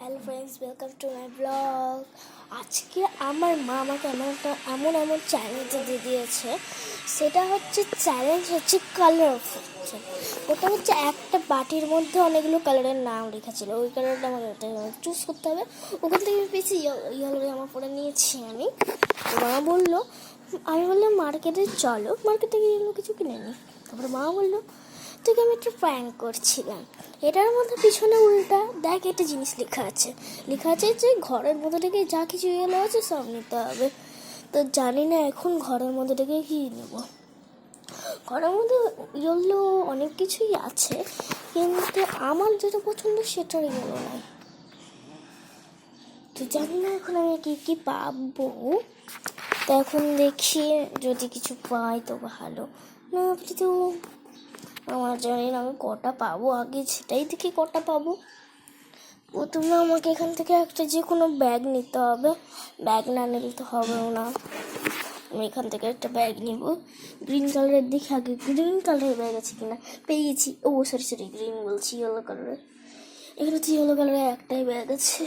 Hello friends, welcome to my blog. আজকে আমার মা আমাকে এমন চ্যালেঞ্জ দিয়ে দিয়েছে। সেটা হচ্ছে চ্যালেঞ্জ হচ্ছে কালার অপশন। ওটা হচ্ছে একটা বাটির মধ্যে অনেকগুলো কালারের নাম লেখা ছিল। ওই কালারটা আমার চুজ করতে হবে। ওখান থেকে পেয়েছি ইয়েলো আমার পরে নিয়েছি আমি। মা বললো, আমি বললাম মার্কেটে চলো, মার্কেটে গিয়ে কিছু কিনে নিই। তারপরে মা বললো, তোকে আমি একটু প্র্যাঙ্ক করছিলাম। এটার মধ্যে পিছনে উল্টা দেখ একটা জিনিস লেখা আছে যে ঘরের মধ্যে থেকে যা কিছু ইয়েলো আছে সব নিতে হবে। তো জানি না এখন ঘরের মধ্যে থেকে কী নেব। ঘরের মধ্যে ইয়েলো অনেক কিছুই আছে, কিন্তু আমার যেটা পছন্দ সেটার ইয়েলো নাই। তো জানি না এখন আমি কী পাবো। তো এখন দেখি যদি কিছু পাই তো ভালো, না তো আমার জানি না আমি কটা পাবো। আগে সেটাই দেখি কটা পাবো। প্রথমে আমাকে এখান থেকে একটা যে কোনো ব্যাগ নিতে হবে। ব্যাগ না নিলে তো হবেও না। আমি এখান থেকে একটা ব্যাগ নিব। গ্রিন কালারের দেখি আগে গ্রিন কালারের ব্যাগ আছে কিনা। পেয়ে গেছি। সরি গ্রিন বলছি, ইয়েলো কালারের। এখানে তো ইয়েলো কালারের একটাই ব্যাগ আছে,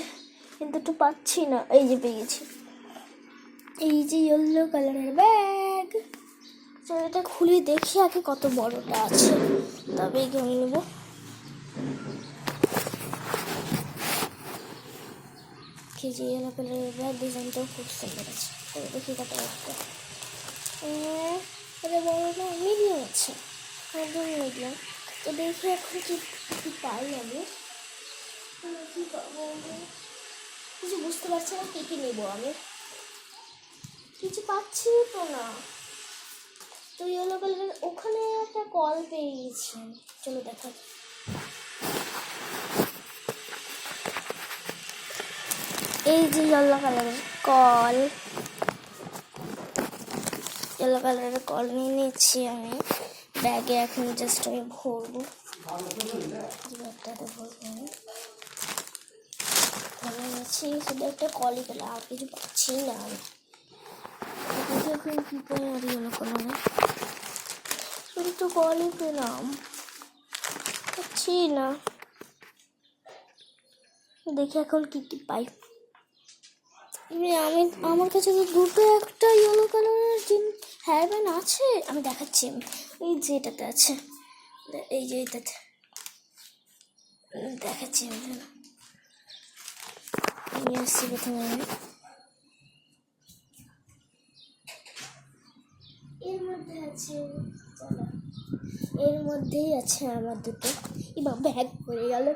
কিন্তু একটু পাচ্ছি না। এই যে পেয়ে গেছি, এই যে ইয়েলো কালারের ব্যাগ। এটা খুলে দেখি আগে কত বড়টা আছে, তবে আমি নেব। যে ইয়েলো কালারের ব্যাগ, ডিজাইনটাও খুব সুন্দর আছে। দেখি কত একটা। এটা বড় না, মিডিয়াম আছে, একদম মিডিয়াম। তো দেখি এখন কি পাই আমি। কি পাবো কিছু বুঝতে পারছি না, কী নেবো আমি। কিছু পাচ্ছি তো না। তো ইয়েলো কালারের ওখানে একটা কল পেয়ে গেছি। চলো দেখা। এই যে ইয়েলো কালারের কল, ইয়েলো কালারের কল নিয়ে নিচ্ছি আমি ব্যাগে। এখন জাস্ট আমি ভরবো, ব্যাগটাতে ভরবো আমি নিচ্ছি। শুধু একটা কলই পেলাম, আর কিছু পাচ্ছি না আমি। এখন কী পাই আর ইয়েলো কালারে, শুধু তো কলই পেলাম, পাচ্ছি না। দেখি এখন কি পাই। আমার কাছে তো দুটো একটা ইয়েলো কালারের হেয়ার ব্যান্ড আছে। আমি দেখাচ্ছি, এই যে এটাতে আছে, এই যে এটাতে দেখাচ্ছি। আমি আসছি প্রথমে এর মধ্যে আছে, এর মধ্যেই আছে আমার দুটো। এবার ব্যাগ পড়ে গেল।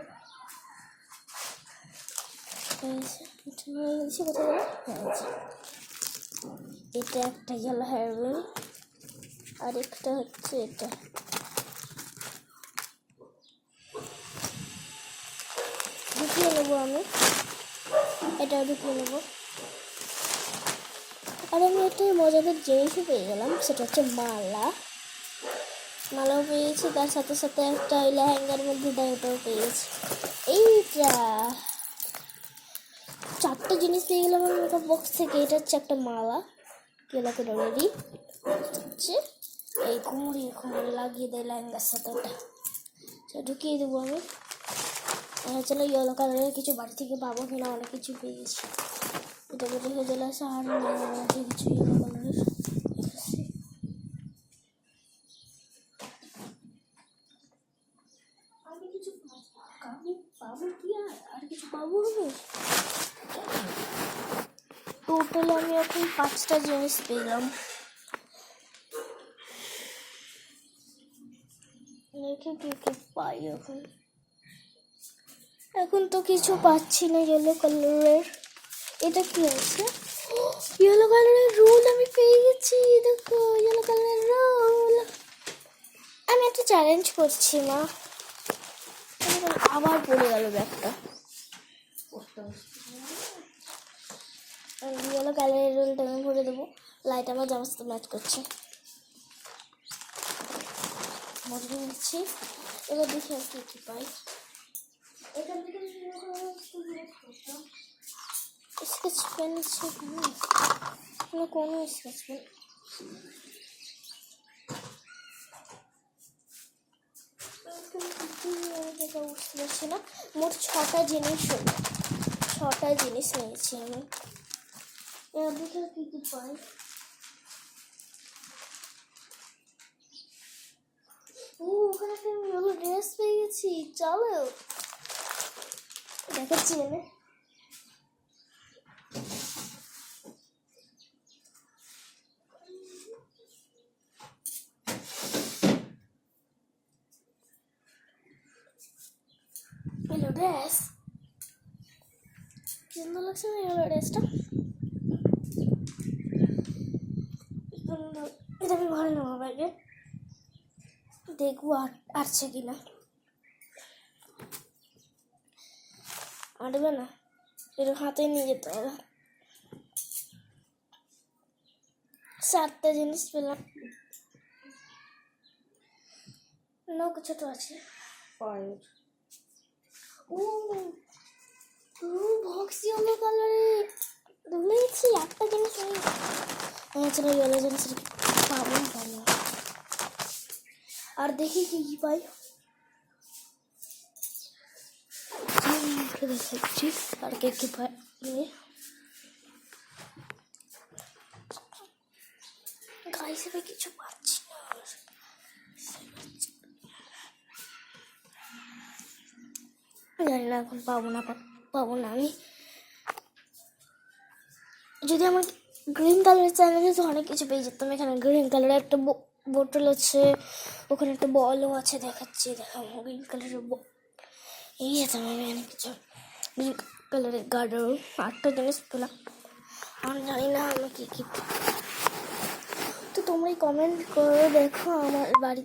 এটা একটা ইয়েলো হেয়ার ব্যান্ড, আর একটা হচ্ছে এটা। ঢুকিয়ে নেবো আমি, এটাও ঢুকিয়ে নেবো। আর আমি একটা মজাদার জিনিসও পেয়ে গেলাম, সেটা হচ্ছে মালাও পেয়েছি। তার সাথে সাথে একটা লেহেঙ্গার মধ্যে দেয় ওটাও পেয়েছি। এইটা চারটে জিনিস পেয়ে গেলাম আমার মেকআপ বক্স থেকে। এটা হচ্ছে একটা মালা, ইয়েলো কালারেরই হচ্ছে। এই ঘুমড়ি লাগিয়ে দেয় লেহেঙ্গার সাথে, ওটা ঢুকিয়ে দেবো আমি। চলো ইয়েলো কালারের কিছু বাড়ি থেকে পাবো কিনা, অনেক কিছু পেয়েছি। এটা বেটে হয়ে চলে আসে, আর কিছু ইয়েলো কালারের আমি কিছু পাবো কি, আর কিছু পাবো আমি। টোটাল আমি এখন 5টা জিনিস পেলাম। দেখি কি পাই এখন তো কিছু পাচ্ছি না ইয়েলো কালারের। এটা কি আছে? ইয়েলো কালারের রোল আমি পেয়ে গেছি। দেখো ইয়েলো কালারের রোল। আমি একটা চ্যালেঞ্জ করছি মা। আবার পড়ে গেল ব্যাগটা। ইয়েলো কালারের রোলটা আমি ভরে দেবো। লাইট আমার জামার সাথে ম্যাচ করছে, ভরে নিচ্ছি। এবার দেখি আর কি পাই। এখান থেকে স্কেচ পেন আছে কোনো স্কেচ পেন। বুঝতে পারছি না। মোট 6টা জিনিস হলো। 6টা জিনিস নিয়েছি আমি। এর ভিতরে কি কি পাই? ওখানে একটা ইয়েলো ড্রেস পেয়ে গেছি, চলো দেখাচ্ছি এনে। ইয়েলো ড্রেস কি সুন্দর লাগছে না ইয়েলো ড্রেসটা। এটা আমি ঘরে নেবো ব্যাগে, দেখবো আসছে কিনা। আটবে না, এটা হাতে নিয়ে যেতে হবে। 7টা জিনিস পেলাম, নৌকো ছোট আছে। ও বক্স ইয়েলো কালারের দেখছি, একটা জিনিস এছাড়া ইয়েলো জিনিস পাবো না। আর দেখি কি কি পাই, দেখাচ্ছি আর কে কি পাই। গাই হিসেবে কিছু পাচ্ছি না, জানি না এখন পাবো না আমি। যদি আমার গ্রিন কালারের চ্যানেলে তো অনেক কিছু পেয়ে যেতাম। এখানে গ্রিন কালারের একটা বোতল আছে, ওখানে একটা বলও আছে, দেখাচ্ছি দেখাবো। গ্রিন কালারের এই যেতাম আমি অনেক কিছু। গ্রিন কালারের গার্ডার 8টা জিনিস পেলাম। আমি জানি না আমি কি কি। তো তোমরাই কমেন্ট করে দেখো আমার বাড়ি